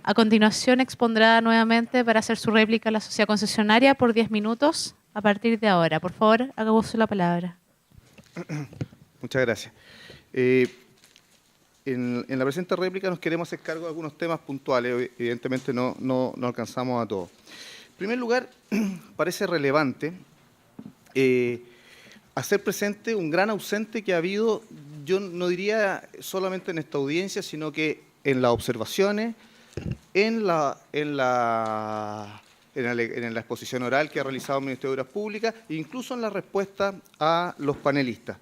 A continuación expondrá nuevamente para hacer su réplica la sociedad concesionaria por 10 minutos a partir de ahora. Por favor, haga uso de la palabra. Muchas gracias. En la presente réplica nos queremos hacer cargo de algunos temas puntuales. Evidentemente no alcanzamos a todos. En primer lugar, parece relevante hacer presente un gran ausente que ha habido, yo no diría solamente en esta audiencia, sino que en las observaciones, en la exposición oral que ha realizado el Ministerio de Obras Públicas e incluso en la respuesta a los panelistas.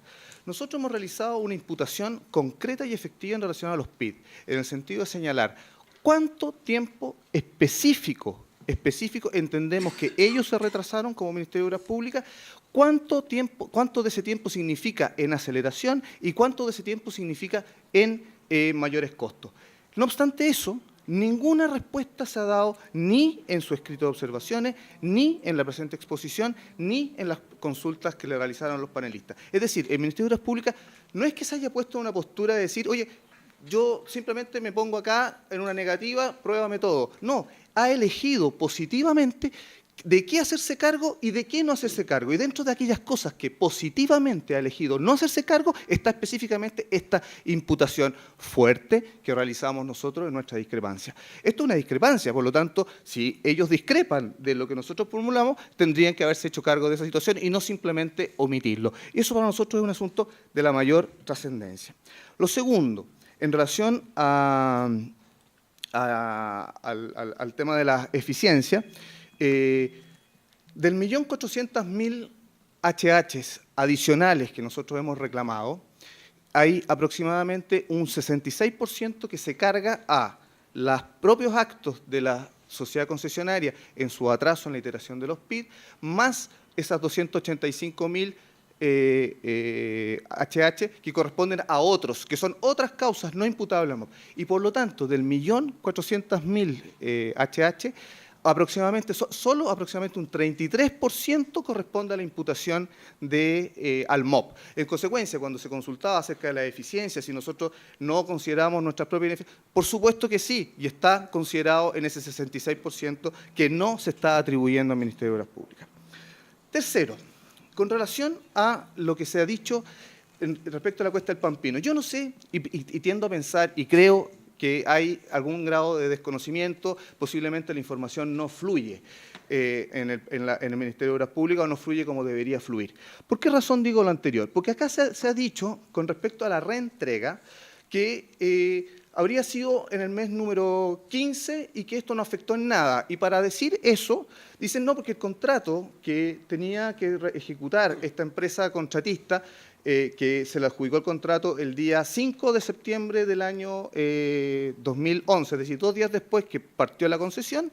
Nosotros hemos realizado una imputación concreta y efectiva en relación a los PIT, en el sentido de señalar cuánto tiempo específico entendemos que ellos se retrasaron como Ministerio de Obras Públicas, cuánto de ese tiempo significa en aceleración y cuánto de ese tiempo significa en mayores costos. No obstante eso, ninguna respuesta se ha dado ni en su escrito de observaciones, ni en la presente exposición, ni en las consultas que le realizaron los panelistas. Es decir, el Ministerio de Obras Públicas no es que se haya puesto en una postura de decir, oye, yo simplemente me pongo acá en una negativa, pruébame todo. No, ha elegido positivamente de qué hacerse cargo y de qué no hacerse cargo. Y dentro de aquellas cosas que positivamente ha elegido no hacerse cargo, está específicamente esta imputación fuerte que realizamos nosotros en nuestra discrepancia. Esto es una discrepancia, por lo tanto, si ellos discrepan de lo que nosotros formulamos, tendrían que haberse hecho cargo de esa situación y no simplemente omitirlo. Y eso para nosotros es un asunto de la mayor trascendencia. Lo segundo, en relación al tema de la eficiencia, del 1.400.000 HHs adicionales que nosotros hemos reclamado, hay aproximadamente un 66% que se carga a los propios actos de la sociedad concesionaria en su atraso en la iteración de los PIT, más esas 285.000 HH que corresponden a otros, que son otras causas no imputables. Y por lo tanto, del 1.400.000 HH, solo aproximadamente un 33% corresponde a la imputación al MOP. En consecuencia, cuando se consultaba acerca de la eficiencia, si nosotros no consideramos nuestras propias beneficios, por supuesto que sí, y está considerado en ese 66% que no se está atribuyendo al Ministerio de Obras Públicas. Tercero, con relación a lo que se ha dicho respecto a la Cuesta del Pampino, yo no sé y tiendo a pensar y creo que hay algún grado de desconocimiento, posiblemente la información no fluye en el Ministerio de Obras Públicas o no fluye como debería fluir. ¿Por qué razón digo lo anterior? Porque acá se ha dicho, con respecto a la reentrega, que habría sido en el mes número 15 y que esto no afectó en nada. Y para decir eso, dicen no, porque el contrato que tenía que ejecutar esta empresa contratista, que se le adjudicó el contrato el día 5 de septiembre del año 2011, es decir, 2 días después que partió la concesión,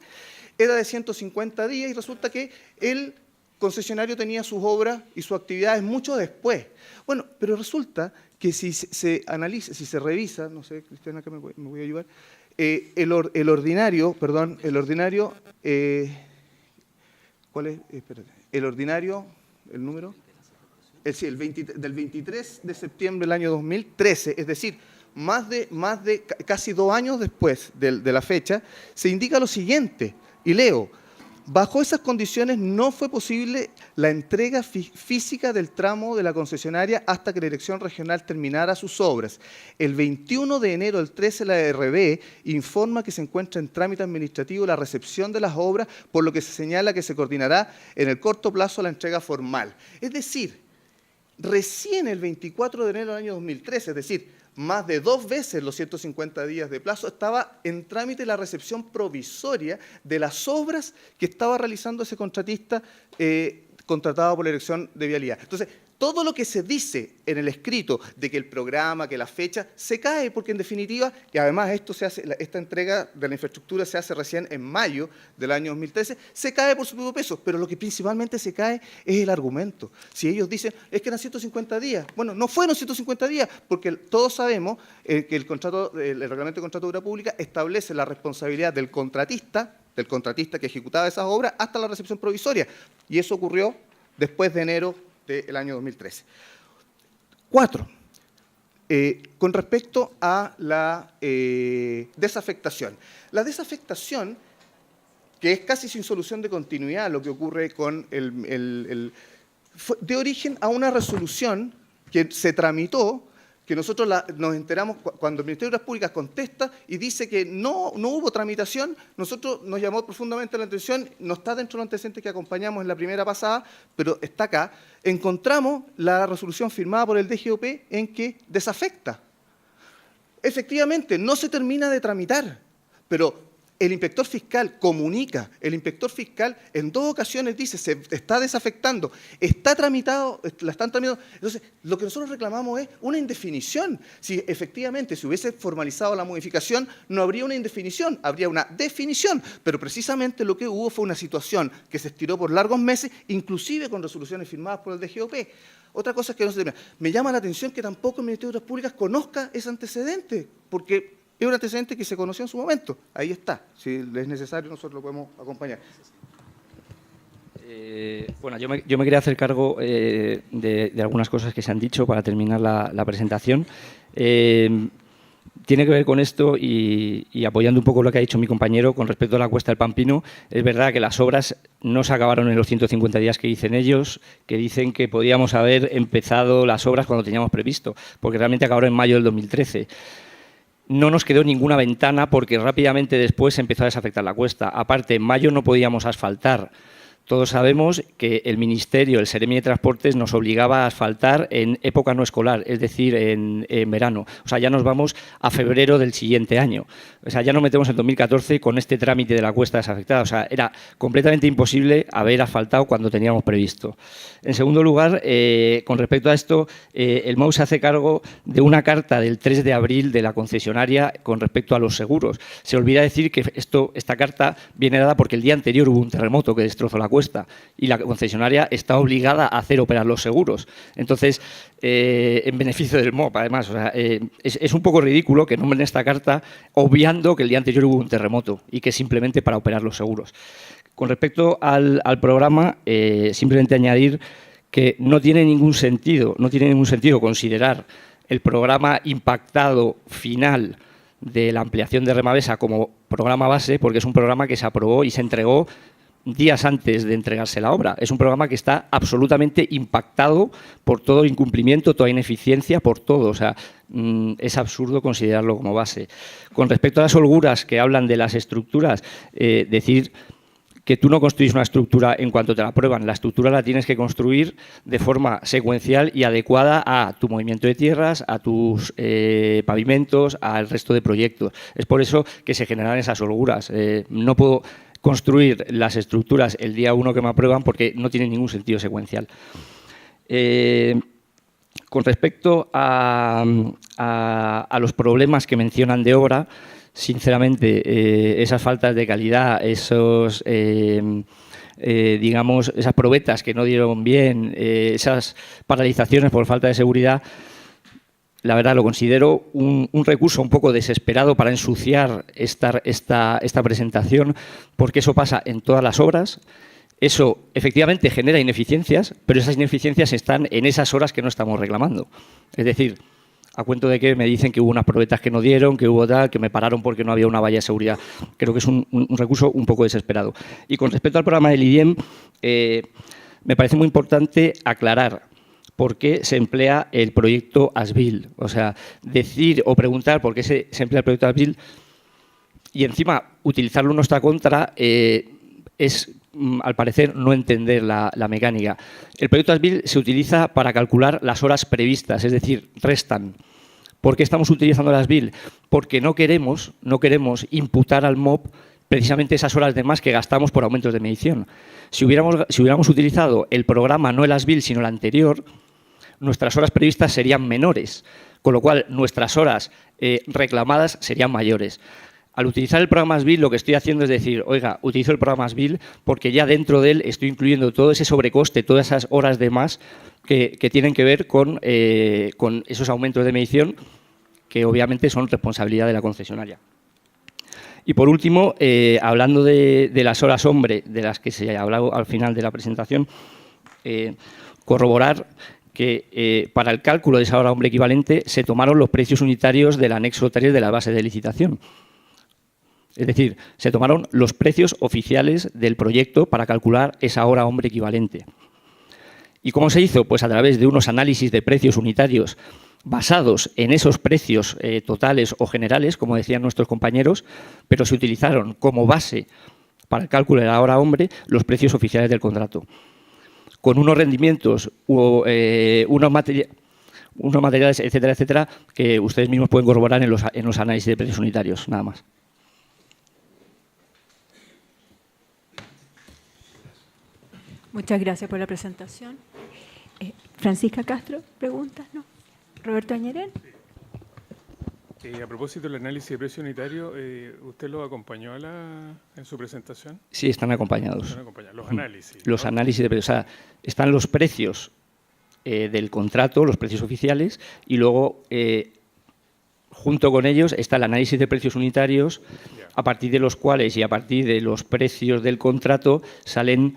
era de 150 días y resulta que el concesionario tenía sus obras y sus actividades mucho después. Bueno, pero resulta que si se analiza, si se revisa, no sé, Cristiana, que me voy a ayudar, el ordinario, ¿cuál es? Espérate, el ordinario, el número, del 23 de septiembre del año 2013, es decir, más de casi 2 años después de la fecha, se indica lo siguiente, y leo: bajo esas condiciones no fue posible la entrega física del tramo de la concesionaria hasta que la Dirección Regional terminara sus obras. El 21 de enero del 13 la RB informa que se encuentra en trámite administrativo la recepción de las obras, por lo que se señala que se coordinará en el corto plazo la entrega formal. Es decir, recién el 24 de enero del año 2013, es decir, más de 2 veces los 150 días de plazo, estaba en trámite la recepción provisoria de las obras que estaba realizando ese contratista contratado por la Dirección de Vialidad. Entonces, todo lo que se dice en el escrito de que el programa, que la fecha, se cae porque en definitiva, y además esta entrega de la infraestructura se hace recién en mayo del año 2013, se cae por su propio peso, pero lo que principalmente se cae es el argumento. Si ellos dicen, es que eran 150 días, bueno, no fueron 150 días, porque todos sabemos que el reglamento de contrato de obra pública establece la responsabilidad del contratista que ejecutaba esas obras hasta la recepción provisoria, y eso ocurrió después de enero del año 2013. 4. Con respecto a la desafectación. La desafectación, que es casi sin solución de continuidad lo que ocurre con fue de origen a una resolución que se tramitó, que nosotros nos enteramos cuando el Ministerio de Obras Públicas contesta y dice que no hubo tramitación. Nosotros nos llamó profundamente la atención, no está dentro de los antecedentes que acompañamos en la primera pasada, pero está acá. Encontramos la resolución firmada por el DGOP en que desafecta. Efectivamente, no se termina de tramitar, pero el inspector fiscal comunica, el inspector fiscal en 2 ocasiones dice, se está desafectando, está tramitado, la están tramitando. Entonces, lo que nosotros reclamamos es una indefinición. Si efectivamente se hubiese formalizado la modificación, no habría una indefinición, habría una definición. Pero precisamente lo que hubo fue una situación que se estiró por largos meses, inclusive con resoluciones firmadas por el DGOP. Otra cosa es que no se termina. Me llama la atención que tampoco el Ministerio de Obras Públicas conozca ese antecedente, porque es un antecedente que se conoció en su momento. Ahí está. Si es necesario, nosotros lo podemos acompañar. Bueno, yo me quería hacer cargo de algunas cosas que se han dicho para terminar la presentación. Tiene que ver con esto y apoyando un poco lo que ha dicho mi compañero con respecto a la Cuesta del Pampino. Es verdad que las obras no se acabaron en los 150 días que dicen ellos, que dicen que podíamos haber empezado las obras cuando teníamos previsto, porque realmente acabaron en mayo del 2013. No nos quedó ninguna ventana porque rápidamente después se empezó a desafectar la cuesta. Aparte, en mayo no podíamos asfaltar. Todos sabemos que el Ministerio, el Seremi de Transportes, nos obligaba a asfaltar en época no escolar, es decir, en verano. O sea, ya nos vamos a febrero del siguiente año. O sea, ya nos metemos en 2014 con este trámite de la cuesta desafectada. O sea, era completamente imposible haber asfaltado cuando teníamos previsto. En segundo lugar, con respecto a esto, el MOU se hace cargo de una carta del 3 de abril de la concesionaria con respecto a los seguros. Se olvida decir que esta carta viene dada porque el día anterior hubo un terremoto que destrozó la cuesta y la concesionaria está obligada a hacer operar los seguros. Entonces, en beneficio del MOP, además, o sea, es un poco ridículo que nombren esta carta obviando que el día anterior hubo un terremoto y que es simplemente para operar los seguros. Con respecto al programa, simplemente añadir que no tiene ningún sentido considerar el programa impactado final de la ampliación de Remavesa como programa base, porque es un programa que se aprobó y se entregó días antes de entregarse la obra. Es un programa que está absolutamente impactado por todo incumplimiento, toda ineficiencia, por todo. O sea, es absurdo considerarlo como base. Con respecto a las holguras que hablan de las estructuras, decir que tú no construyes una estructura en cuanto te la aprueban. La estructura la tienes que construir de forma secuencial y adecuada a tu movimiento de tierras, a tus pavimentos, al resto de proyectos. Es por eso que se generan esas holguras. No puedo construir las estructuras el día 1 que me aprueban porque no tiene ningún sentido secuencial. Con respecto a los problemas que mencionan de obra, sinceramente, esas faltas de calidad, digamos, esas probetas que no dieron bien, esas paralizaciones por falta de seguridad, la verdad lo considero un recurso un poco desesperado para ensuciar esta presentación, porque eso pasa en todas las obras. Eso efectivamente genera ineficiencias, pero esas ineficiencias están en esas horas que no estamos reclamando. Es decir, a cuento de que me dicen que hubo unas probetas que no dieron, que hubo tal, que me pararon porque no había una valla de seguridad. Creo que es un recurso un poco desesperado. Y con respecto al programa del IDIEM, me parece muy importante aclarar por qué se emplea el proyecto ASBIL. O sea, decir o preguntar por qué se emplea el proyecto ASBIL y encima utilizarlo en nuestra contra es, al parecer, no entender la mecánica. El proyecto ASBIL se utiliza para calcular las horas previstas, es decir, restan. ¿Por qué estamos utilizando el ASBIL? Porque no queremos imputar al MOP precisamente esas horas de más que gastamos por aumentos de medición. Si hubiéramos utilizado el programa, no el ASBIL, sino el anterior, nuestras horas previstas serían menores, con lo cual nuestras horas reclamadas serían mayores. Al utilizar el programa ASBIL, lo que estoy haciendo es decir, oiga, utilizo el programa ASBIL porque ya dentro de él estoy incluyendo todo ese sobrecoste, todas esas horas de más que tienen que ver con esos aumentos de medición que obviamente son responsabilidad de la concesionaria. Y por último, hablando de las horas hombre, de las que se ha hablado al final de la presentación, corroborar que para el cálculo de esa hora hombre equivalente se tomaron los precios unitarios del anexo 3 de la base de licitación. Es decir, se tomaron los precios oficiales del proyecto para calcular esa hora hombre equivalente. ¿Y cómo se hizo? Pues a través de unos análisis de precios unitarios basados en esos precios totales o generales, como decían nuestros compañeros, pero se utilizaron como base para el cálculo de la hora hombre los precios oficiales del contrato, con unos rendimientos, unos materiales, etcétera, etcétera, que ustedes mismos pueden corroborar en los análisis de precios unitarios, nada más. Muchas gracias por la presentación. Francisca Castro, ¿preguntas? ¿No? Roberto Añerén. A propósito del análisis de precio unitario, ¿usted lo acompañó en su presentación? Sí, están acompañados. Los análisis. Los ¿no? análisis de precios. O sea, están los precios del contrato, los precios oficiales, y luego, junto con ellos, está el análisis de precios unitarios, a partir de los cuales y a partir de los precios del contrato salen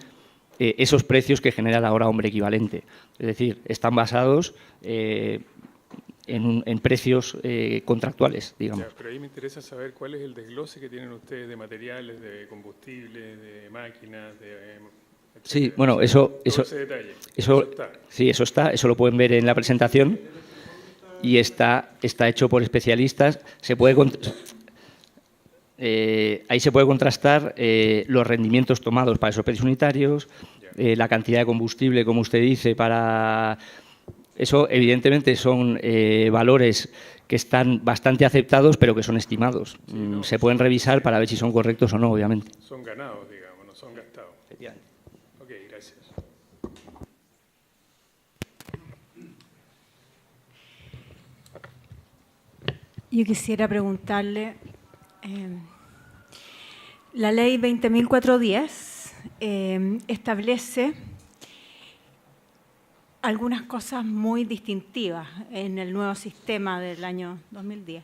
esos precios que genera la hora hombre equivalente. Es decir, están basados en precios contractuales, digamos. Pero ahí me interesa saber cuál es el desglose que tienen ustedes de materiales, de combustibles, de máquinas, Sí, bueno, eso ese detalle. Eso está, eso lo pueden ver en la presentación y está hecho por especialistas. Ahí se puede contrastar los rendimientos tomados para esos precios unitarios, la cantidad de combustible, como usted dice, para... Eso, evidentemente, son valores que están bastante aceptados, pero que son estimados. Sí, no, se pueden revisar para ver si son correctos o no, obviamente. Son ganados, digamos, no son gastados. Efectivamente. Ok, gracias. Yo quisiera preguntarle, la ley 20.410 establece algunas cosas muy distintivas en el nuevo sistema del año 2010.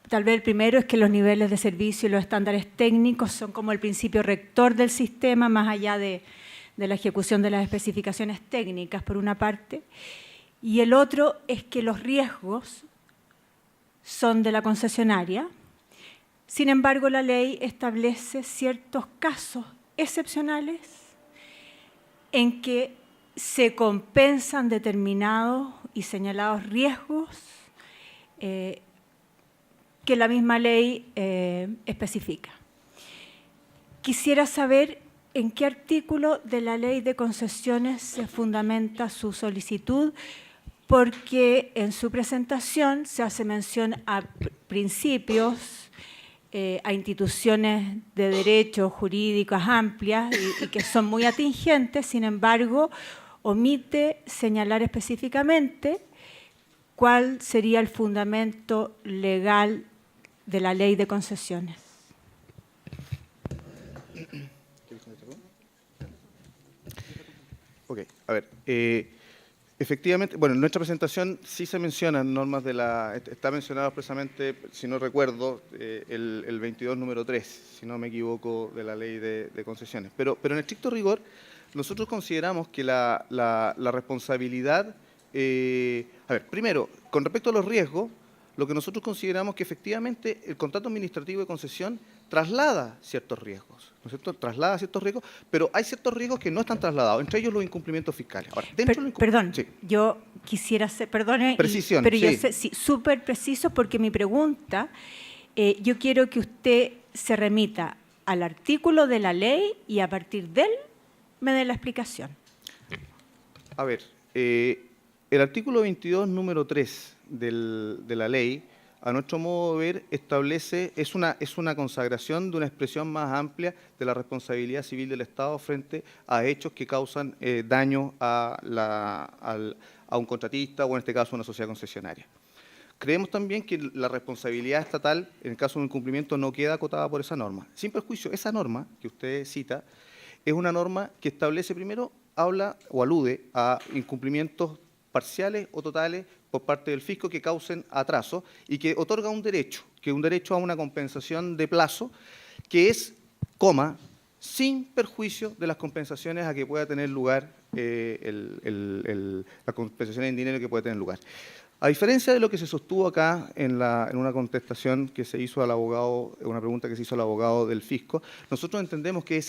Tal vez el primero es que los niveles de servicio y los estándares técnicos son como el principio rector del sistema, más allá de la ejecución de las especificaciones técnicas, por una parte. Y el otro es que los riesgos son de la concesionaria. Sin embargo, la ley establece ciertos casos excepcionales en que se compensan determinados y señalados riesgos que la misma ley especifica. Quisiera saber en qué artículo de la ley de concesiones se fundamenta su solicitud, porque en su presentación se hace mención a principios, a instituciones de derecho jurídicas amplias y que son muy atingentes. Sin embargo, omite señalar específicamente cuál sería el fundamento legal de la ley de concesiones. Ok, a ver. Efectivamente, bueno, en nuestra presentación sí se mencionan normas de la... Está mencionado expresamente, si no recuerdo, el 22 número 3, si no me equivoco, de la ley de concesiones. Pero en estricto rigor, nosotros consideramos que la responsabilidad... a ver, primero, con respecto a los riesgos, lo que nosotros consideramos que efectivamente el contrato administrativo de concesión traslada ciertos riesgos, ¿no es cierto? Traslada ciertos riesgos, pero hay ciertos riesgos que no están trasladados, entre ellos los incumplimientos fiscales. Ahora, perdón, sí. Yo quisiera hacer, perdone, precisión, pero sí. yo sé, sí, súper preciso, porque mi pregunta, yo quiero que usted se remita al artículo de la ley y a partir de él me dé la explicación. A ver, el artículo 22, número 3 de la ley, a nuestro modo de ver, establece, es una consagración de una expresión más amplia de la responsabilidad civil del Estado frente a hechos que causan daño a un contratista o en este caso a una sociedad concesionaria. Creemos también que la responsabilidad estatal, en el caso de un incumplimiento, no queda acotada por esa norma. Sin perjuicio, esa norma que usted cita es una norma que establece primero, habla o alude a incumplimientos parciales o totales por parte del fisco que causen atraso y que otorga un derecho, a una compensación de plazo que es, sin perjuicio de las compensaciones a que pueda tener lugar la compensación en dinero que puede tener lugar. A diferencia de lo que se sostuvo acá en una contestación que se hizo al abogado, una pregunta que se hizo al abogado del fisco, nosotros entendemos que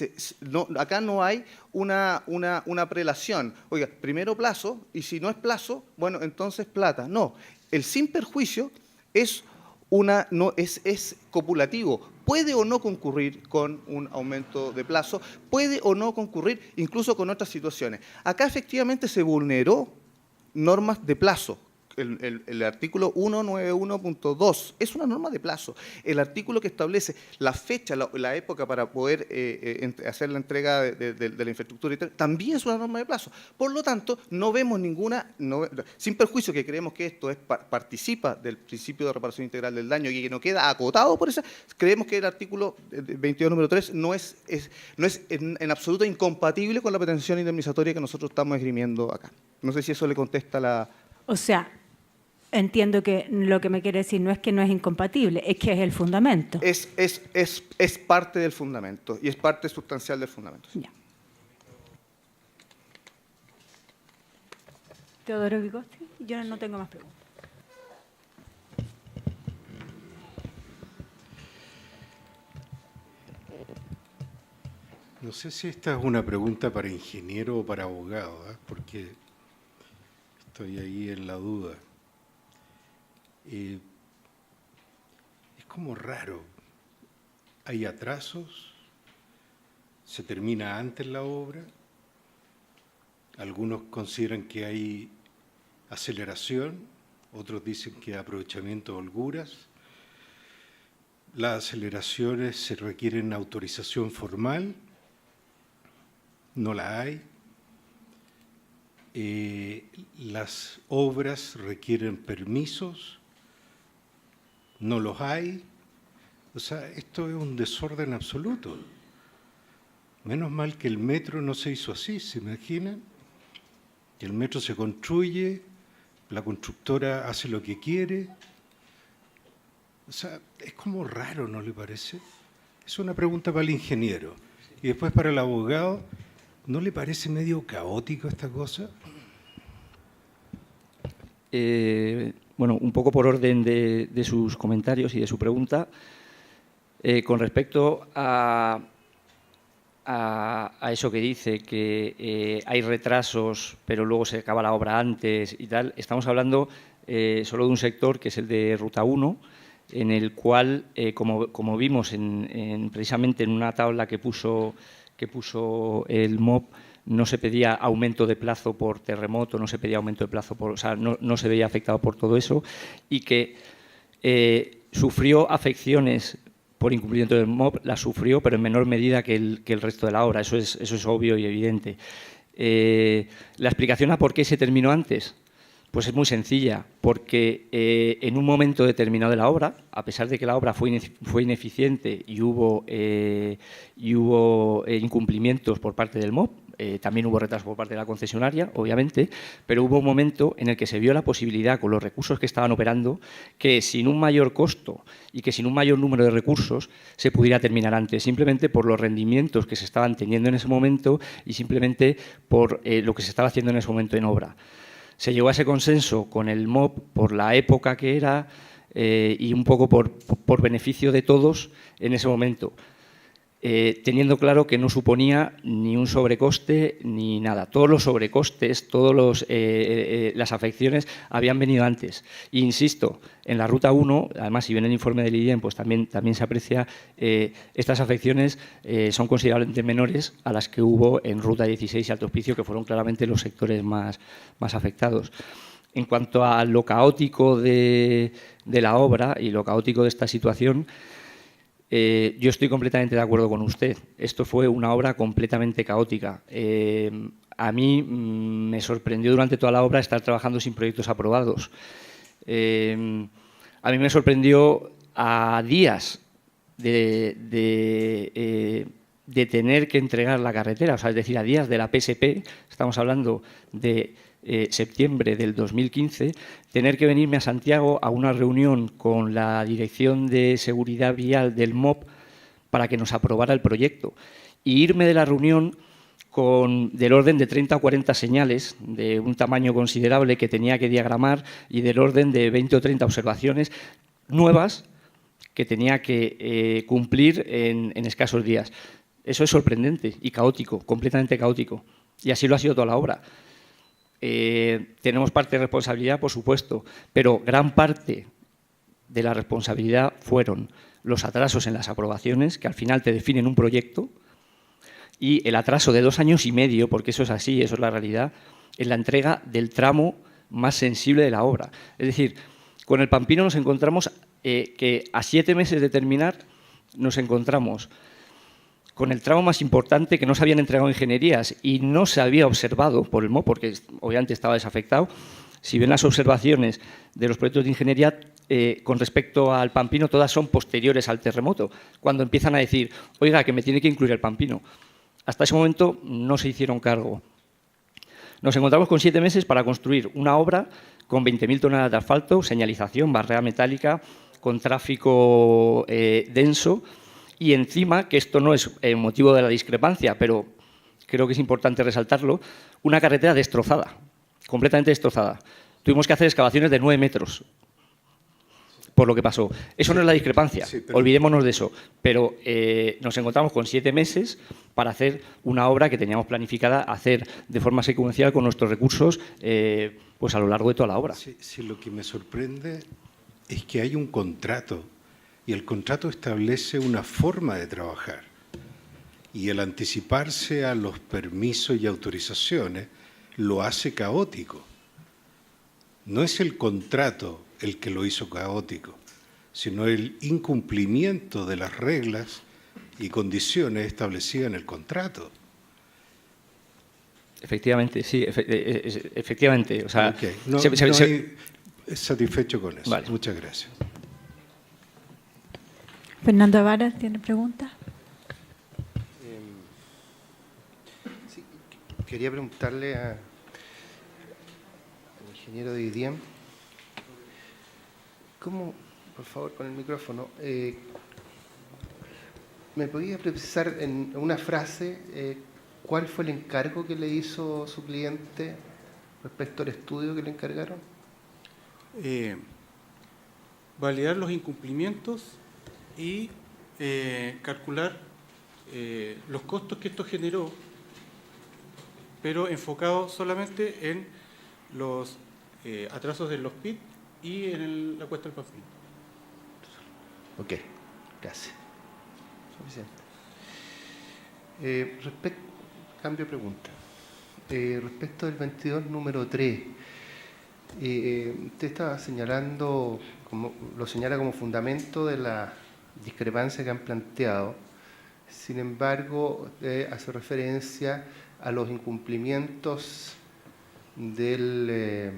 acá no hay una prelación. Oiga, primero plazo, y si no es plazo, bueno, entonces plata. No, el sin perjuicio es copulativo. Puede o no concurrir con un aumento de plazo, puede o no concurrir incluso con otras situaciones. Acá efectivamente se vulneró normas de plazo. El artículo 191.2 es una norma de plazo. El artículo que establece la fecha, la época para poder hacer la entrega de la infraestructura y tal, también es una norma de plazo. Por lo tanto, no vemos sin perjuicio que creemos que esto participa del principio de reparación integral del daño y que no queda acotado por eso, creemos que el artículo 22 número 3 no es en absoluto incompatible con la pretensión indemnizatoria que nosotros estamos esgrimiendo acá. No sé si eso le contesta la... O sea, entiendo que lo que me quiere decir no es que no es incompatible, es que es el fundamento. Es parte del fundamento y es parte sustancial del fundamento. Ya. Teodoro Vigosti, yo no tengo más preguntas. No sé si esta es una pregunta para ingeniero o para abogado, porque estoy ahí en la duda. Es como raro. Hay atrasos, se termina antes la obra, algunos consideran que hay aceleración, otros dicen que hay aprovechamiento de holguras. Las aceleraciones se requieren autorización formal, no la hay. Las obras requieren permisos, no los hay. O sea, esto es un desorden absoluto. Menos mal que el metro no se hizo así, ¿se imaginan? Que el metro se construye, la constructora hace lo que quiere. O sea, es como raro, ¿no le parece? Es una pregunta para el ingeniero. Y después para el abogado, ¿no le parece medio caótico esta cosa? Bueno, un poco por orden de sus comentarios y de su pregunta. Con respecto a eso que dice, que hay retrasos, pero luego se acaba la obra antes y tal, estamos hablando solo de un sector que es el de Ruta 1, en el cual, como vimos precisamente en una tabla que puso el MOP, no se pedía aumento de plazo por terremoto, no se pedía aumento de plazo o sea, no se veía afectado por todo eso, y que sufrió afecciones por incumplimiento del MOP, las sufrió, pero en menor medida que el resto de la obra. Eso es obvio y evidente. La explicación a por qué se terminó antes, pues es muy sencilla, porque en un momento determinado de la obra, a pesar de que la obra fue ineficiente y hubo incumplimientos por parte del MOP, también hubo retrasos por parte de la concesionaria, obviamente, pero hubo un momento en el que se vio la posibilidad, con los recursos que estaban operando, que sin un mayor costo y que sin un mayor número de recursos se pudiera terminar antes, simplemente por los rendimientos que se estaban teniendo en ese momento y simplemente por lo que se estaba haciendo en ese momento en obra. Se llegó a ese consenso con el MOP por la época que era y un poco por beneficio de todos en ese momento, teniendo claro que no suponía ni un sobrecoste ni nada. Todos los sobrecostes, las afecciones habían venido antes. E insisto, en la Ruta 1, además si ven el informe del IDIEM, pues también se aprecia, estas afecciones son considerablemente menores a las que hubo en Ruta 16 y Alto Hospicio, que fueron claramente los sectores más afectados. En cuanto a lo caótico de la obra y lo caótico de esta situación, yo estoy completamente de acuerdo con usted. Esto fue una obra completamente caótica. A mí me sorprendió durante toda la obra estar trabajando sin proyectos aprobados. A mí me sorprendió a días de tener que entregar la carretera, o sea, es decir, a días de la PSP, estamos hablando de septiembre del 2015, tener que venirme a Santiago a una reunión con la Dirección de Seguridad Vial del MOP para que nos aprobara el proyecto. Y irme de la reunión del orden de 30 o 40 señales de un tamaño considerable que tenía que diagramar y del orden de 20 o 30 observaciones nuevas que tenía que cumplir en escasos días. Eso es sorprendente y caótico, completamente caótico. Y así lo ha sido toda la obra. Tenemos parte de responsabilidad, por supuesto, pero gran parte de la responsabilidad fueron los atrasos en las aprobaciones, que al final te definen un proyecto, y el atraso de 2 años y medio, porque eso es así, eso es la realidad, en la entrega del tramo más sensible de la obra. Es decir, con el Pampino nos encontramos que a 7 meses de terminar nos encontramos con el tramo más importante, que no se habían entregado ingenierías y no se había observado por el MOP, porque obviamente estaba desafectado. Si ven las observaciones de los proyectos de ingeniería con respecto al Pampino, todas son posteriores al terremoto, cuando empiezan a decir, oiga, que me tiene que incluir el Pampino. Hasta ese momento no se hicieron cargo. Nos encontramos con 7 meses para construir una obra con 20.000 toneladas de asfalto, señalización, barrera metálica, con tráfico denso, y encima, que esto no es motivo de la discrepancia, pero creo que es importante resaltarlo, una carretera destrozada, completamente destrozada. Tuvimos que hacer excavaciones de 9 metros por lo que pasó. Eso no es la discrepancia, sí, olvidémonos de eso, pero nos encontramos con 7 meses para hacer una obra que teníamos planificada hacer de forma secuencial con nuestros recursos pues a lo largo de toda la obra. Sí, sí, lo que me sorprende es que hay un contrato y el contrato establece una forma de trabajar y el anticiparse a los permisos y autorizaciones lo hace caótico. No es el contrato el que lo hizo caótico, sino el incumplimiento de las reglas y condiciones establecidas en el contrato. Efectivamente, sí, efectivamente. O sea, okay. No estoy satisfecho con eso. Vale. Muchas gracias. Fernando Avara, ¿tiene preguntas? Sí, quería preguntarle al ingeniero de IDIEM, ¿cómo, por favor, con el micrófono, me podía precisar en una frase cuál fue el encargo que le hizo su cliente respecto al estudio que le encargaron? Validar los incumplimientos y calcular los costos que esto generó, pero enfocado solamente en los atrasos de los PIT y en la cuesta del Pampino. Ok, gracias. Suficiente. Cambio de pregunta. Respecto del 22, número 3, usted estaba señalando, lo señala como fundamento de la discrepancia que han planteado. Sin embargo, hace referencia a los incumplimientos del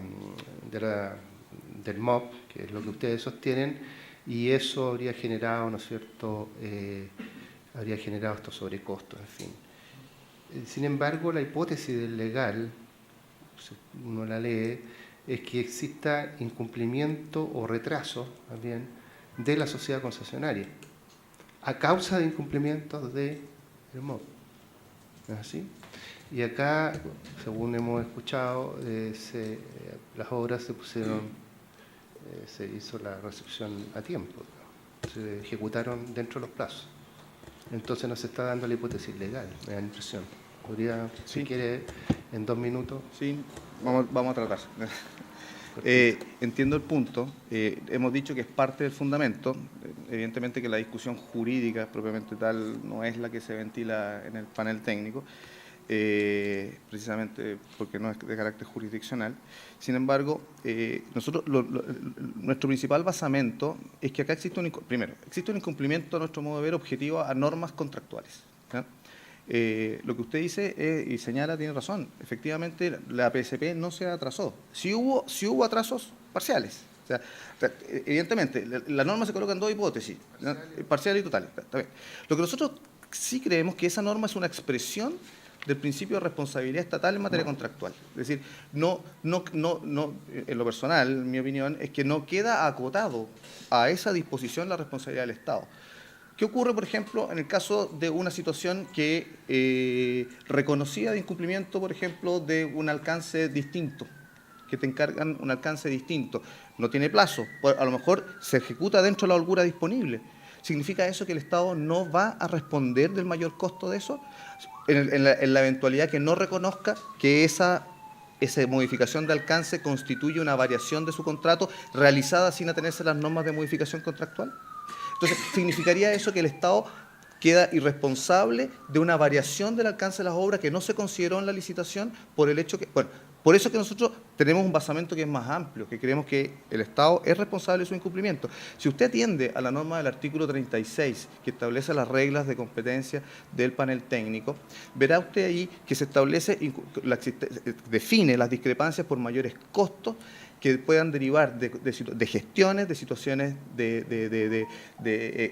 MOP, que es lo que ustedes sostienen, y eso habría generado, ¿no es cierto?, habría generado estos sobrecostos, en fin. Sin embargo, la hipótesis del legal, si uno la lee, es que exista incumplimiento o retraso, más bien, de la sociedad concesionaria, a causa de incumplimientos del MOP. ¿No es así? Y acá, según hemos escuchado, las obras se pusieron, se hizo la recepción a tiempo, ¿no? Se ejecutaron dentro de los plazos. Entonces no se está dando la hipótesis legal, me da la impresión. ¿Podría, si quiere, en 2 minutos? Sí, vamos a tratar. Entiendo el punto. Hemos dicho que es parte del fundamento. Evidentemente que la discusión jurídica propiamente tal no es la que se ventila en el panel técnico, precisamente porque no es de carácter jurisdiccional. Sin embargo, nuestro principal basamento es que acá existe existe un incumplimiento, a nuestro modo de ver, objetivo a normas contractuales. Lo que usted dice y señala tiene razón. Efectivamente, la PSP no se atrasó. Sí hubo atrasos parciales. O sea, evidentemente, la norma se coloca en 2 hipótesis, parciales y totales. Está bien. Lo que nosotros sí creemos que esa norma es una expresión del principio de responsabilidad estatal en materia contractual. Es decir, no, en lo personal, en mi opinión, es que no queda acotado a esa disposición la responsabilidad del Estado. ¿Qué ocurre, por ejemplo, en el caso de una situación que reconocida de incumplimiento, por ejemplo, de un alcance distinto, que te encargan un alcance distinto? No tiene plazo, a lo mejor se ejecuta dentro de la holgura disponible. ¿Significa eso que el Estado no va a responder del mayor costo de eso? En la eventualidad que no reconozca que esa modificación de alcance constituye una variación de su contrato realizada sin atenerse a las normas de modificación contractual. Entonces, ¿significaría eso que el Estado queda irresponsable de una variación del alcance de las obras que no se consideró en la licitación por el hecho que... Bueno, por eso que nosotros tenemos un basamento que es más amplio, que creemos que el Estado es responsable de su incumplimiento. Si usted atiende a la norma del artículo 36, que establece las reglas de competencia del panel técnico, verá usted ahí que se establece, define las discrepancias por mayores costos que puedan derivar de gestiones, de situaciones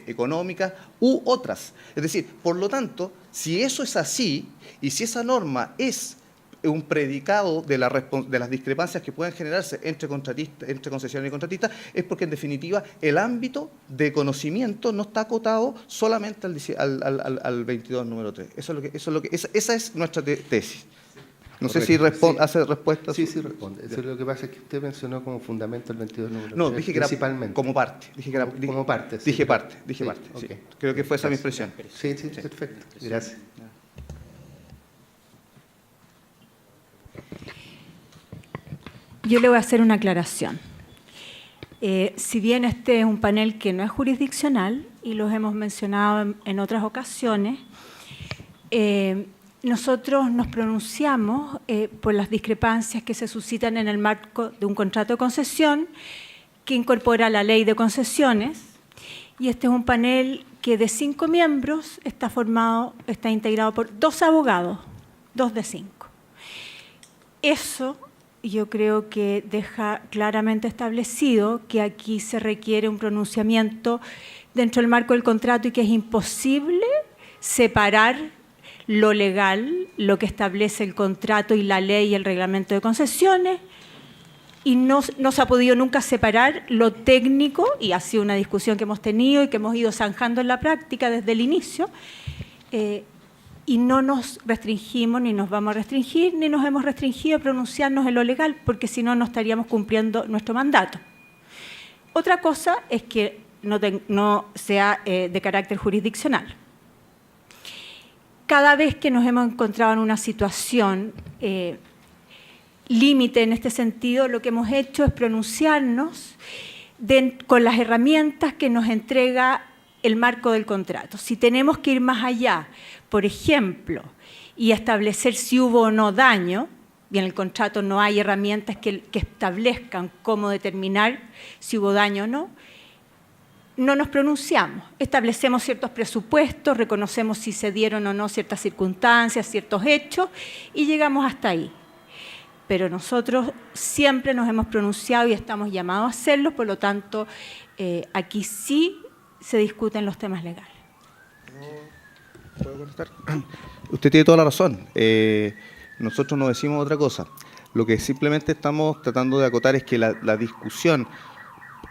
económicas u otras. Es decir, por lo tanto, si eso es así y si esa norma es un predicado de las discrepancias que pueden generarse entre concesionario y contratista, es porque en definitiva el ámbito de conocimiento no está acotado solamente al 22 número 3. Esa es nuestra tesis. No sé si hace respuesta. Sí, responde. Eso es lo que pasa es que usted mencionó como fundamento el 22 número 3. No, dije que era principalmente. como parte. Como parte. Sí. Dije parte. Sí, Sí. okay. Creo que fue esa mi expresión. Sí, perfecto. Gracias. Yo le voy a hacer una aclaración. Si bien este es un panel que no es jurisdiccional, y los hemos mencionado en otras ocasiones, nosotros nos pronunciamos por las discrepancias que se suscitan en el marco de un contrato de concesión que incorpora la ley de concesiones, y este es un panel que de 5 miembros está integrado por 2 abogados, 2 de 5. Eso yo creo que deja claramente establecido que aquí se requiere un pronunciamiento dentro del marco del contrato y que es imposible separar lo legal, lo que establece el contrato y la ley y el reglamento de concesiones, y no se ha podido nunca separar lo técnico, y ha sido una discusión que hemos tenido y que hemos ido zanjando en la práctica desde el inicio, y no nos restringimos, ni nos vamos a restringir, ni nos hemos restringido a pronunciarnos en lo legal, porque si no, no estaríamos cumpliendo nuestro mandato. Otra cosa es que no sea de carácter jurisdiccional. Cada vez que nos hemos encontrado en una situación límite en este sentido, lo que hemos hecho es pronunciarnos con las herramientas que nos entrega el marco del contrato. Si tenemos que ir más allá, por ejemplo, y establecer si hubo o no daño, y en el contrato no hay herramientas que establezcan cómo determinar si hubo daño o no, no nos pronunciamos. Establecemos ciertos presupuestos, reconocemos si se dieron o no ciertas circunstancias, ciertos hechos, y llegamos hasta ahí. Pero nosotros siempre nos hemos pronunciado y estamos llamados a hacerlo, por lo tanto, aquí sí se discuten los temas legales. ¿Puedo contestar? Usted tiene toda la razón. Nosotros no decimos otra cosa. Lo que simplemente estamos tratando de acotar es que la discusión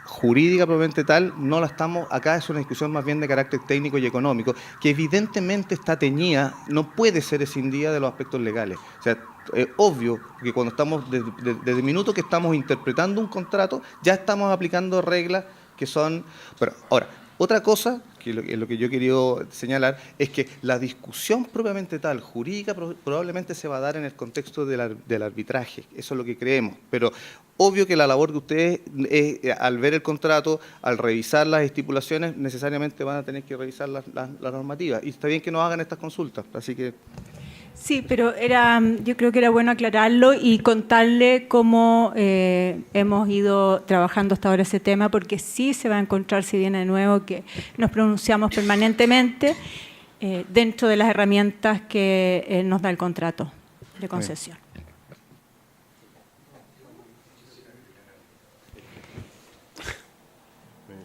jurídica propiamente tal, no la estamos, acá es una discusión más bien de carácter técnico y económico, que evidentemente está teñida, no puede ser escindida de los aspectos legales. O sea, es obvio que cuando estamos, desde el minuto que estamos interpretando un contrato, ya estamos aplicando reglas que son... Pero ahora, otra cosa, que es lo que yo he querido señalar, es que la discusión propiamente tal, jurídica, probablemente se va a dar en el contexto del arbitraje. Eso es lo que creemos. Pero obvio que la labor de ustedes, al ver el contrato, al revisar las estipulaciones, necesariamente van a tener que revisar las normativas. Y está bien que nos hagan estas consultas. Así que... Sí, pero yo creo que era bueno aclararlo y contarle cómo hemos ido trabajando hasta ahora ese tema, porque sí se va a encontrar, si viene de nuevo, que nos pronunciamos permanentemente dentro de las herramientas que nos da el contrato de concesión.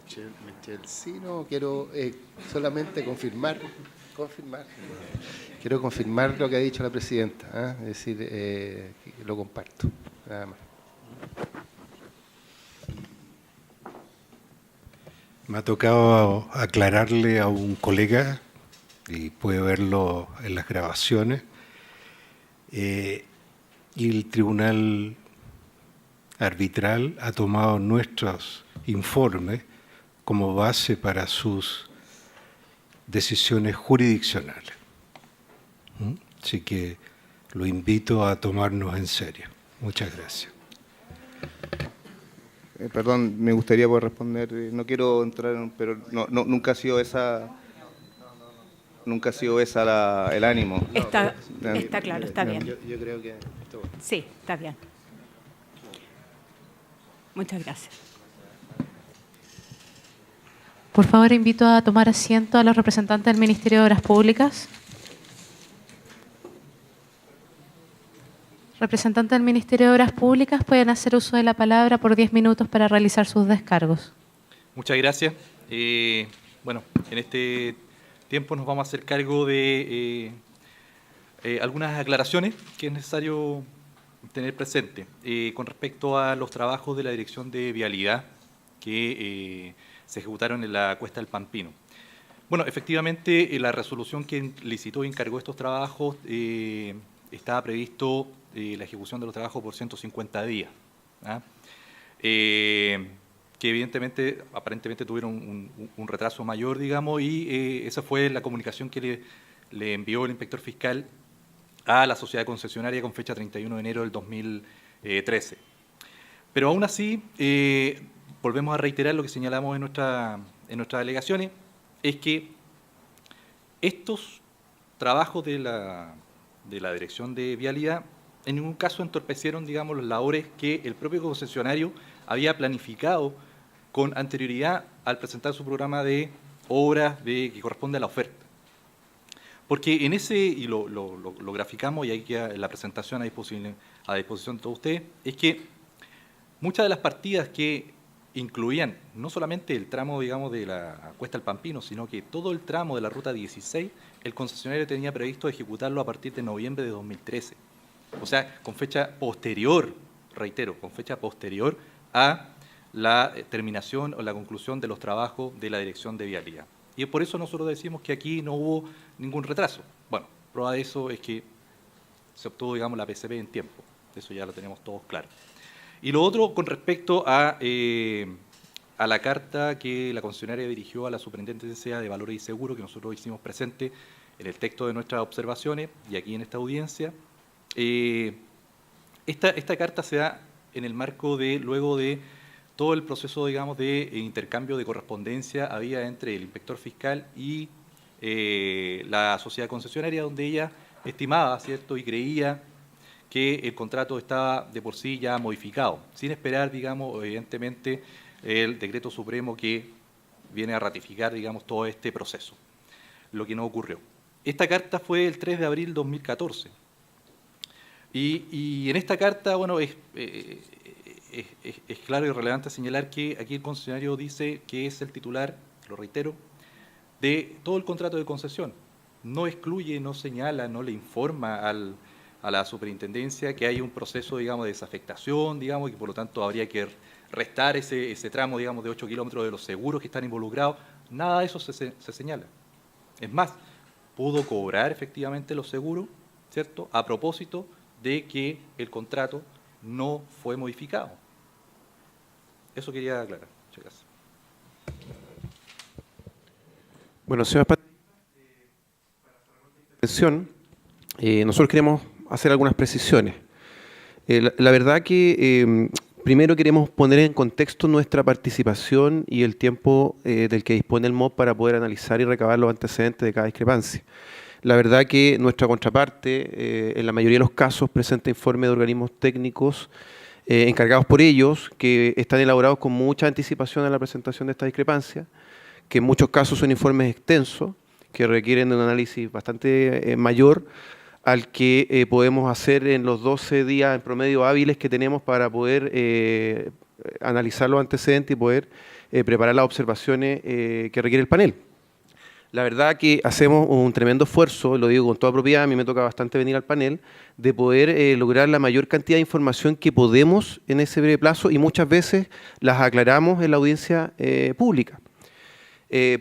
Michelle, sí, no, quiero solamente confirmar. Quiero confirmar lo que ha dicho la presidenta, es decir, que lo comparto, nada más. Me ha tocado aclararle a un colega, y puede verlo en las grabaciones, y el tribunal arbitral ha tomado nuestros informes como base para sus decisiones jurisdiccionales. Así que lo invito a tomarnos en serio. Muchas gracias. Perdón, me gustaría poder responder. No quiero entrar, pero nunca ha sido esa. Nunca ha sido esa el ánimo. Está claro, está bien. Yo creo que está bueno. Sí, está bien. Muchas gracias. Por favor, invito a tomar asiento a los representantes del Ministerio de Obras Públicas. Representantes del Ministerio de Obras Públicas pueden hacer uso de la palabra por 10 minutos para realizar sus descargos. Muchas gracias. Bueno, en este tiempo nos vamos a hacer cargo de algunas aclaraciones que es necesario tener presente con respecto a los trabajos de la Dirección de Vialidad que se ejecutaron en la Cuesta del Pampino. Bueno, efectivamente, la resolución que licitó y encargó estos trabajos estaba previsto la ejecución de los trabajos por 150 días, ¿ah? Que evidentemente, aparentemente tuvieron un retraso mayor, digamos, y esa fue la comunicación que le envió el inspector fiscal a la sociedad concesionaria con fecha 31 de enero del 2013. Pero aún así, volvemos a reiterar lo que señalamos en nuestras alegaciones, es que estos trabajos de la Dirección de Vialidad en ningún caso entorpecieron, digamos, las labores que el propio concesionario había planificado con anterioridad al presentar su programa de obras que corresponde a la oferta. Porque en ese, y lo graficamos y ahí queda la presentación a disposición de todos ustedes, es que muchas de las partidas que incluían no solamente el tramo, digamos, de la Cuesta del Pampino, sino que todo el tramo de la Ruta 16, el concesionario tenía previsto ejecutarlo a partir de noviembre de 2013. O sea, con fecha posterior, reitero, con fecha posterior a la terminación o la conclusión de los trabajos de la Dirección de Vialidad. Y por eso nosotros decimos que aquí no hubo ningún retraso. Bueno, prueba de eso es que se obtuvo, digamos, la PCP en tiempo. Eso ya lo tenemos todos claro. Y lo otro con respecto a la carta que la concesionaria dirigió a la Superintendencia de Valores y Seguros, que nosotros hicimos presente en el texto de nuestras observaciones y aquí en esta audiencia. Esta carta se da en el marco luego de todo el proceso, digamos, de intercambio de correspondencia había entre el inspector fiscal y la sociedad concesionaria, donde ella estimaba, ¿cierto?, y creía que el contrato estaba de por sí ya modificado, sin esperar, digamos, evidentemente, el decreto supremo que viene a ratificar, digamos, todo este proceso, lo que no ocurrió. Esta carta fue el 3 de abril de 2014. Y en esta carta, bueno, es claro y relevante señalar que aquí el concesionario dice que es el titular, lo reitero, de todo el contrato de concesión. No excluye, no señala, no le informa a la superintendencia que hay un proceso, digamos, de desafectación, digamos, y por lo tanto habría que restar ese tramo, digamos, de 8 kilómetros de los seguros que están involucrados. Nada de eso se señala. Es más, pudo cobrar efectivamente los seguros, ¿cierto?, a propósito de que el contrato no fue modificado. Eso quería aclarar. Muchas gracias. Bueno, señor Pat, para cerrar nuestra intervención, nosotros queremos hacer algunas precisiones. La verdad que primero queremos poner en contexto nuestra participación y el tiempo del que dispone el MOB para poder analizar y recabar los antecedentes de cada discrepancia. La verdad que nuestra contraparte, en la mayoría de los casos, presenta informes de organismos técnicos encargados por ellos, que están elaborados con mucha anticipación a la presentación de esta discrepancia, que en muchos casos son informes extensos, que requieren de un análisis bastante mayor al que podemos hacer en los 12 días en promedio hábiles que tenemos para poder analizar los antecedentes y poder preparar las observaciones que requiere el panel. La verdad que hacemos un tremendo esfuerzo, lo digo con toda propiedad, a mí me toca bastante venir al panel, de poder lograr la mayor cantidad de información que podemos en ese breve plazo y muchas veces las aclaramos en la audiencia pública.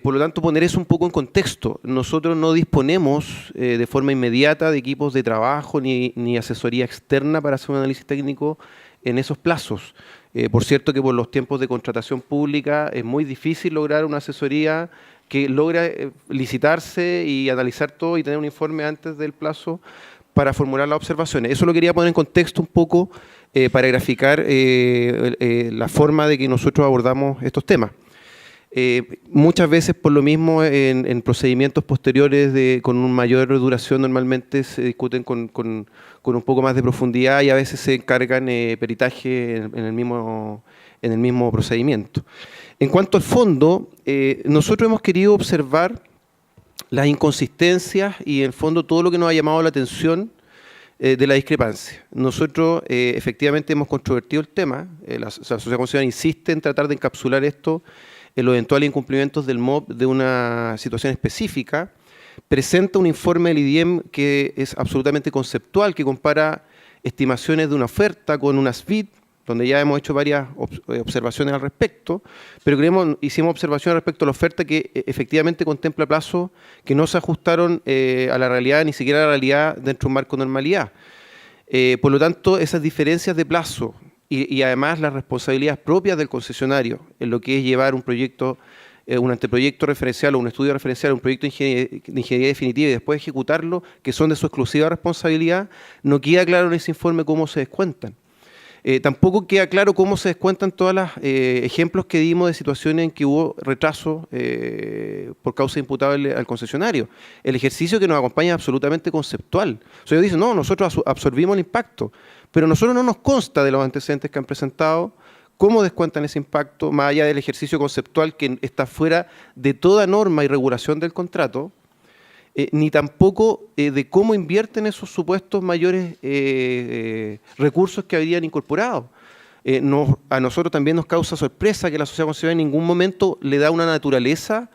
Por lo tanto, poner eso un poco en contexto. Nosotros no disponemos de forma inmediata de equipos de trabajo ni asesoría externa para hacer un análisis técnico en esos plazos. Por cierto que por los tiempos de contratación pública es muy difícil lograr una asesoría que logre licitarse y analizar todo y tener un informe antes del plazo para formular las observaciones. Eso lo quería poner en contexto un poco para graficar la forma de que nosotros abordamos estos temas. Muchas veces por lo mismo en procedimientos posteriores con una mayor duración normalmente se discuten con un poco más de profundidad y a veces se encargan peritaje en el mismo procedimiento. En cuanto al fondo, nosotros hemos querido observar las inconsistencias y en el fondo todo lo que nos ha llamado la atención de la discrepancia. Nosotros efectivamente hemos controvertido el tema, la Sociedad Concesional insiste en tratar de encapsular esto en los eventuales incumplimientos del MOB de una situación específica, presenta un informe del IDIEM que es absolutamente conceptual, que compara estimaciones de una oferta con unas BID, donde ya hemos hecho varias observaciones al respecto, pero hicimos observaciones respecto a la oferta que efectivamente contempla plazos que no se ajustaron a la realidad, ni siquiera a la realidad dentro de un marco de normalidad. Por lo tanto, esas diferencias de plazo y además las responsabilidades propias del concesionario en lo que es llevar un proyecto, un anteproyecto referencial o un estudio referencial, un proyecto de ingeniería definitiva y después ejecutarlo, que son de su exclusiva responsabilidad, no queda claro en ese informe cómo se descuentan. Tampoco queda claro cómo se descuentan todos los ejemplos que dimos de situaciones en que hubo retraso por causa imputable al concesionario. El ejercicio que nos acompaña es absolutamente conceptual. O sea, ellos dicen, no, nosotros absorbimos el impacto, pero a nosotros no nos consta de los antecedentes que han presentado cómo descuentan ese impacto, más allá del ejercicio conceptual que está fuera de toda norma y regulación del contrato, ni tampoco de cómo invierten esos supuestos mayores recursos que habrían incorporado. A nosotros también nos causa sorpresa que la sociedad concesionaria en ningún momento le da una naturaleza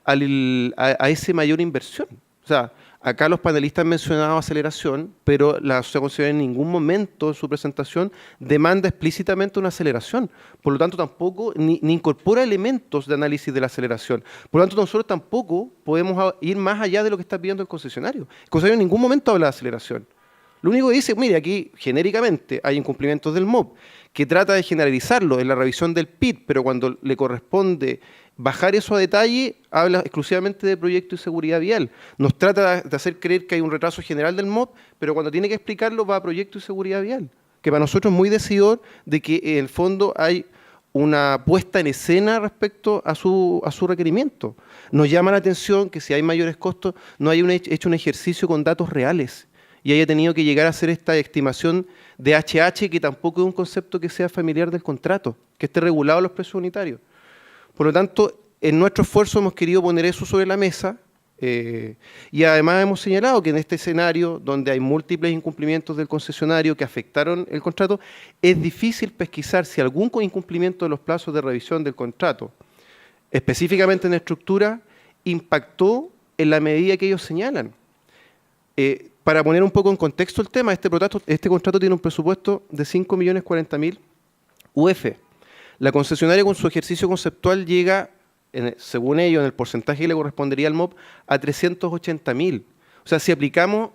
a esa mayor inversión. O sea, acá los panelistas han mencionado aceleración, pero la sociedad concesionaria en ningún momento en su presentación demanda explícitamente una aceleración. Por lo tanto, tampoco ni incorpora elementos de análisis de la aceleración. Por lo tanto, nosotros tampoco podemos ir más allá de lo que está pidiendo el concesionario. El concesionario en ningún momento habla de aceleración. Lo único que dice, mire, aquí genéricamente hay incumplimientos del MOB, que trata de generalizarlo en la revisión del PIT, pero cuando le corresponde bajar eso a detalle, habla exclusivamente de proyecto y seguridad vial. Nos trata de hacer creer que hay un retraso general del MOB, pero cuando tiene que explicarlo va a proyecto y seguridad vial, que para nosotros es muy decidor de que en el fondo hay una puesta en escena respecto a su requerimiento. Nos llama la atención que si hay mayores costos, no haya hecho un ejercicio con datos reales y haya tenido que llegar a hacer esta estimación de HH, que tampoco es un concepto que sea familiar del contrato, que esté regulado en los precios unitarios. Por lo tanto, en nuestro esfuerzo hemos querido poner eso sobre la mesa y además hemos señalado que en este escenario, donde hay múltiples incumplimientos del concesionario que afectaron el contrato, es difícil pesquisar si algún incumplimiento de los plazos de revisión del contrato, específicamente en estructura, impactó en la medida que ellos señalan. Para poner un poco en contexto el tema, este contrato tiene un presupuesto de 5.040.000 UF. La concesionaria con su ejercicio conceptual llega, según ellos, en el porcentaje que le correspondería al MOB, a 380.000. O sea, si aplicamos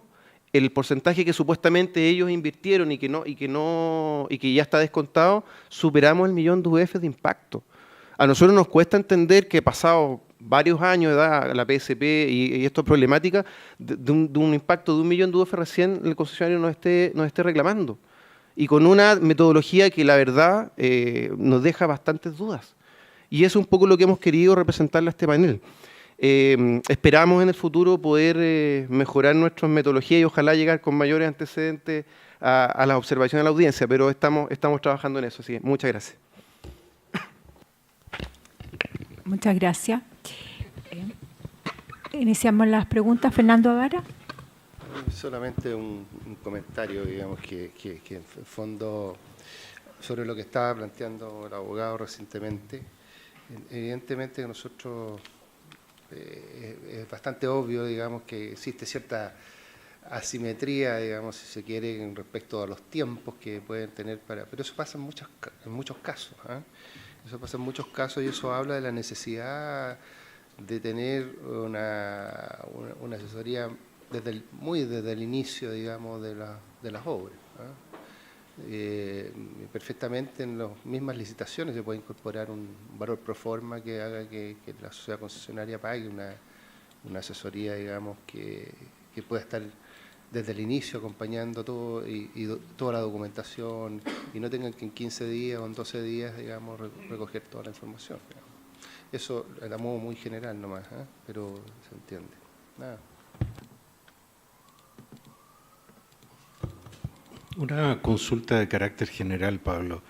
el porcentaje que supuestamente ellos invirtieron y que ya está descontado, superamos el 1.000.000 de UF de impacto. A nosotros nos cuesta entender que pasado varios años de edad, la PSP y esto es problemática, de un impacto de 1.000.000 de UF recién el concesionario nos esté reclamando. Y con una metodología que la verdad nos deja bastantes dudas. Y eso es un poco lo que hemos querido representarle a este panel. Esperamos en el futuro poder mejorar nuestras metodologías y ojalá llegar con mayores antecedentes a las observaciones de la audiencia, pero estamos trabajando en eso. Así que muchas gracias. Muchas gracias. Iniciamos las preguntas. Fernando Avara. Solamente un comentario, digamos, que en el fondo, sobre lo que estaba planteando el abogado recientemente. Evidentemente que nosotros, es bastante obvio, digamos, que existe cierta asimetría, digamos, si se quiere, en respecto a los tiempos que pueden tener pero eso pasa en muchos casos, ¿eh? Eso pasa en muchos casos y eso habla de la necesidad de tener una asesoría desde el inicio, digamos, de las obras. Perfectamente en las mismas licitaciones se puede incorporar un valor pro forma que haga que la sociedad concesionaria pague una asesoría, digamos, que pueda estar desde el inicio acompañando todo y toda la documentación, y no tengan que en 15 días o en 12 días, digamos, recoger toda la información. Digamos. Eso a modo muy general nomás, pero se entiende. Nada. Una consulta de carácter general, Pablo.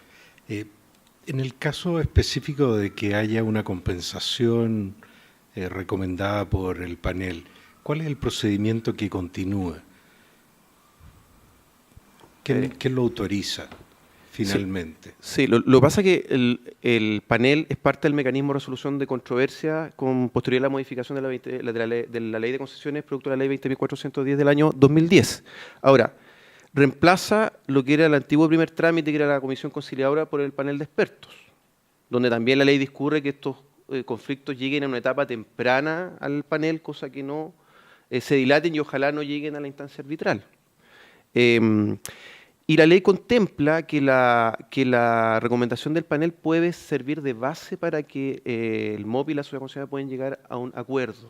En el caso específico de que haya una compensación recomendada por el panel, ¿cuál es el procedimiento que continúa? ¿Quién lo autoriza finalmente? Sí, lo que pasa es que el panel es parte del mecanismo de resolución de controversia con posterior a la modificación de la ley de concesiones producto de la ley 20.410 del año 2010. Ahora, reemplaza lo que era el antiguo primer trámite, que era la comisión conciliadora, por el panel de expertos, donde también la ley discurre que estos conflictos lleguen a una etapa temprana al panel, cosa que no se dilaten y ojalá no lleguen a la instancia arbitral. Y la ley contempla que la recomendación del panel puede servir de base para que el MOP y la sociedad concesionaria pueden llegar a un acuerdo.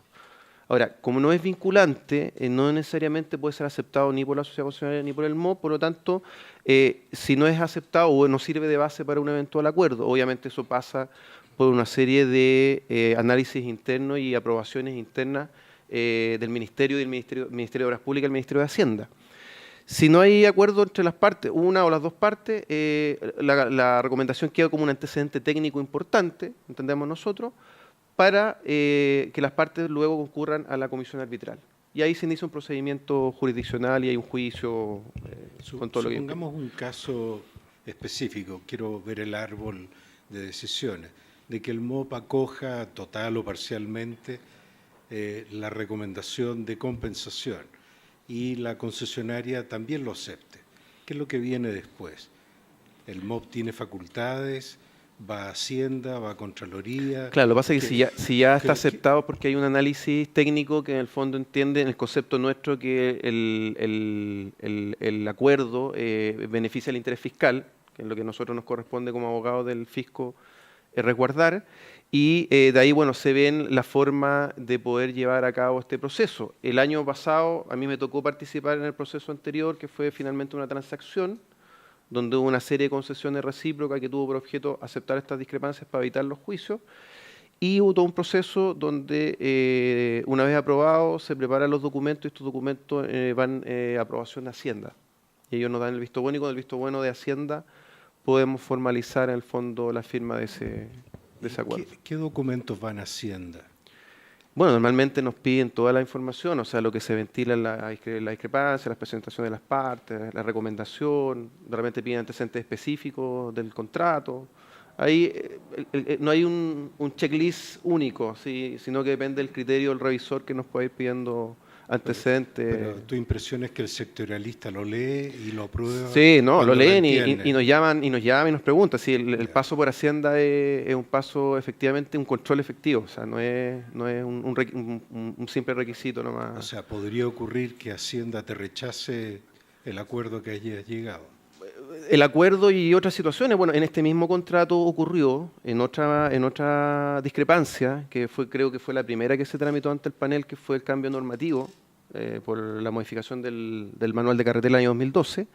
Ahora, como no es vinculante, no necesariamente puede ser aceptado ni por la sociedad concesionaria ni por el MOP, por lo tanto, si no es aceptado o no sirve de base para un eventual acuerdo, obviamente eso pasa por una serie de análisis internos y aprobaciones internas del Ministerio de Obras Públicas y el Ministerio de Hacienda. Si no hay acuerdo entre las partes, una o las dos partes, la recomendación queda como un antecedente técnico importante, entendemos nosotros, para que las partes luego concurran a la comisión arbitral. Y ahí se inicia un procedimiento jurisdiccional y hay un juicio con todo lo que... Supongamos un caso específico, quiero ver el árbol de decisiones, de que el MOP acoja total o parcialmente la recomendación de compensación y la concesionaria también lo acepte. ¿Qué es lo que viene después? ¿El MOP tiene facultades? ¿Va a Hacienda? ¿Va a Contraloría? Claro, lo que pasa es que si ya está aceptado porque hay un análisis técnico que en el fondo entiende, en el concepto nuestro, que el acuerdo beneficia el interés fiscal, que es lo que a nosotros nos corresponde como abogados del fisco resguardar, y de ahí, bueno, se ven la forma de poder llevar a cabo este proceso. El año pasado a mí me tocó participar en el proceso anterior, que fue finalmente una transacción, donde hubo una serie de concesiones recíprocas que tuvo por objeto aceptar estas discrepancias para evitar los juicios, y hubo todo un proceso donde, una vez aprobado, se preparan los documentos y estos documentos van a aprobación de Hacienda. Y ellos nos dan el visto bueno y con el visto bueno de Hacienda podemos formalizar en el fondo la firma de ese acuerdo. ¿Qué documentos van a Hacienda? Bueno, normalmente nos piden toda la información, o sea, lo que se ventila en la discrepancia, las presentaciones de las partes, la recomendación, de repente piden antecedentes específicos del contrato. Ahí no hay un checklist único, ¿sí? Sino que depende del criterio del revisor que nos puede ir pidiendo antecedentes. Pero tu impresión es que el sectorialista lo lee y lo aprueba. Sí, no, lo leen y nos llaman y nos preguntan. Sí, el paso por Hacienda es un paso, efectivamente, un control efectivo. O sea, no es un simple requisito nomás. O sea, podría ocurrir que Hacienda te rechace el acuerdo que hayas llegado. El acuerdo y otras situaciones. Bueno, en este mismo contrato ocurrió en otra discrepancia, que creo que fue la primera que se tramitó ante el panel, que fue el cambio normativo por la modificación del manual de carretera del año 2012,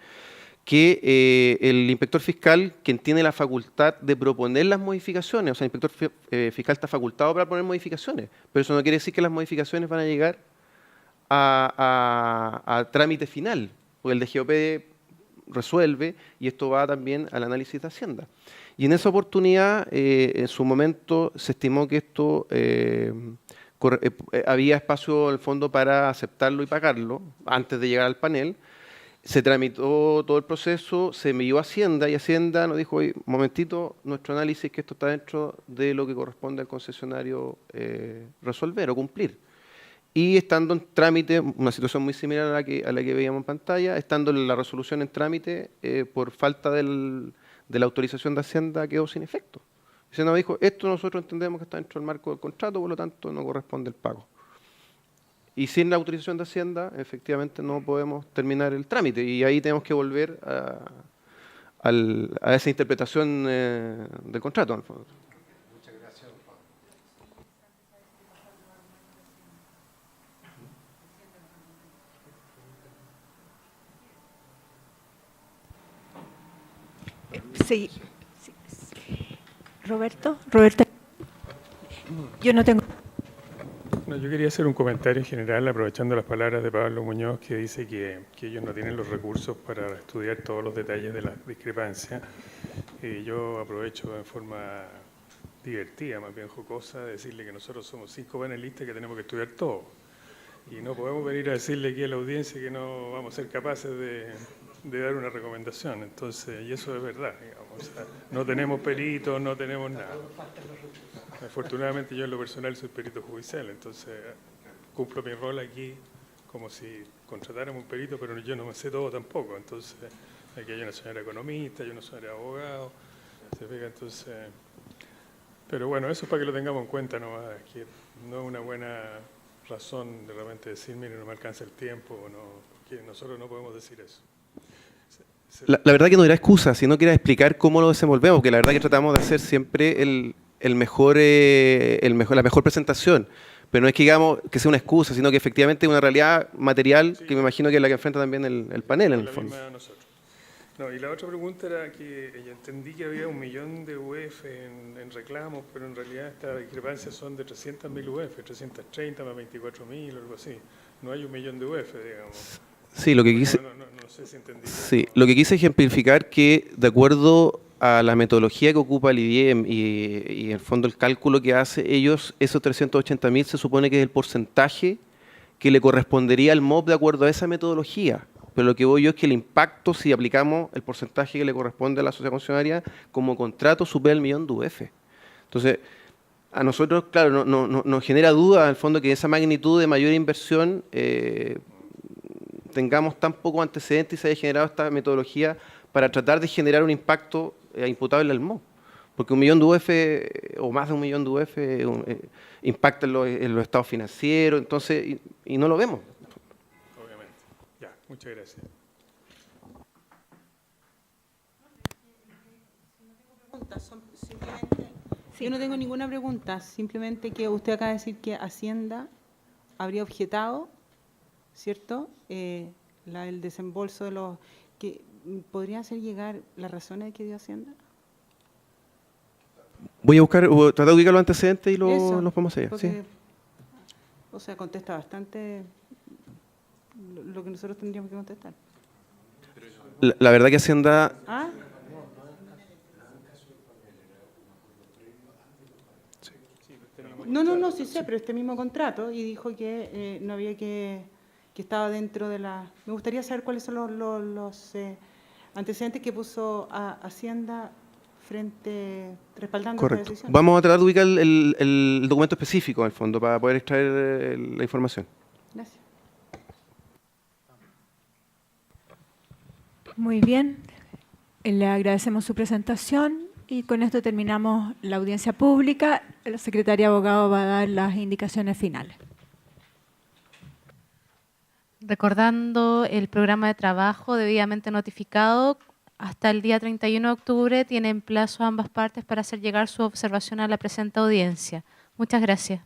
que el inspector fiscal, quien tiene la facultad de proponer las modificaciones, o sea, el inspector fiscal está facultado para proponer modificaciones, pero eso no quiere decir que las modificaciones van a llegar a trámite final, porque el DGOP resuelve y esto va también al análisis de Hacienda. Y en esa oportunidad, en su momento, se estimó que esto había espacio en el fondo para aceptarlo y pagarlo antes de llegar al panel. Se tramitó todo el proceso, se envió a Hacienda y Hacienda nos dijo: oye, un momentito, nuestro análisis es que esto está dentro de lo que corresponde al concesionario resolver o cumplir. Y estando en trámite, una situación muy similar a la que veíamos en pantalla, estando la resolución en trámite, por falta de la autorización de Hacienda quedó sin efecto. El Senado dijo, esto nosotros entendemos que está dentro del marco del contrato, por lo tanto no corresponde el pago. Y sin la autorización de Hacienda, efectivamente no podemos terminar el trámite, y ahí tenemos que volver a esa interpretación del contrato, en el fondo. Muchas gracias. Sí. Roberto, yo no tengo... No, yo quería hacer un comentario en general, aprovechando las palabras de Pablo Muñoz, que dice que ellos no tienen los recursos para estudiar todos los detalles de las discrepancias. Yo aprovecho en forma divertida, más bien jocosa, de decirle que nosotros somos 5 panelistas que tenemos que estudiar todo. Y no podemos venir a decirle aquí a la audiencia que no vamos a ser capaces de dar una recomendación. Entonces, y eso es verdad, digamos. O sea, no tenemos peritos, no tenemos nada. Afortunadamente yo en lo personal soy perito judicial, entonces cumplo mi rol aquí como si contratáramos un perito, pero yo no me sé todo tampoco. Entonces, aquí hay una señora economista, hay una señora abogado, ¿se fija? Entonces, pero bueno, eso es para que lo tengamos en cuenta nomás, que no es una buena razón de repente decir, mire, no me alcanza el tiempo, o no, que nosotros no podemos decir eso. La verdad que no era excusa, sino que era explicar cómo lo desenvolvemos, porque la verdad que tratamos de hacer siempre la mejor presentación, pero no es que digamos que sea una excusa, sino que efectivamente es una realidad material, sí, que me imagino que es la que enfrenta también el panel en el fondo. No, y la otra pregunta era que entendí que había 1 millón de UF en reclamos, pero en realidad estas discrepancias son de 300.000 UF, 330 más 24.000 o algo así. No hay 1 millón de UF, digamos. Sí, lo que quise, no sé si entendí. Sí, lo que quise ejemplificar que de acuerdo a la metodología que ocupa el IDIEM y en el fondo el cálculo que hace ellos, esos 380.000 se supone que es el porcentaje que le correspondería al MOP de acuerdo a esa metodología. Pero lo que voy yo es que el impacto, si aplicamos el porcentaje que le corresponde a la sociedad concesionaria como contrato, supera el 1 millón de UF. Entonces, a nosotros, claro, nos genera duda en el fondo que esa magnitud de mayor inversión tengamos tan poco antecedente y se haya generado esta metodología para tratar de generar un impacto imputable al MOP. Porque 1 millón de UF o más de 1 millón de UF impacta en los estados financieros, entonces, y no lo vemos. Obviamente. Ya, muchas gracias. Yo no tengo ninguna pregunta, simplemente que usted acaba de decir que Hacienda habría objetado, ¿cierto? El desembolso de los... que ¿podría hacer llegar las razones que dio Hacienda? Voy a tratar de ubicar los antecedentes y los podemos hacer. Porque, sí. O sea, contesta bastante lo que nosotros tendríamos que contestar. La verdad que Hacienda... ¿Ah? No, sí sé, pero este mismo contrato, y dijo que no había que estaba dentro de la... Me gustaría saber cuáles son los antecedentes que puso a Hacienda respaldando Correcto. esta decisión. Vamos a tratar de ubicar el documento específico, en el fondo, para poder extraer la información. Gracias. Muy bien. Le agradecemos su presentación y con esto terminamos la audiencia pública. La secretaria abogado va a dar las indicaciones finales. Recordando el programa de trabajo debidamente notificado, hasta el día 31 de octubre tienen plazo ambas partes para hacer llegar su observación a la presente audiencia. Muchas gracias.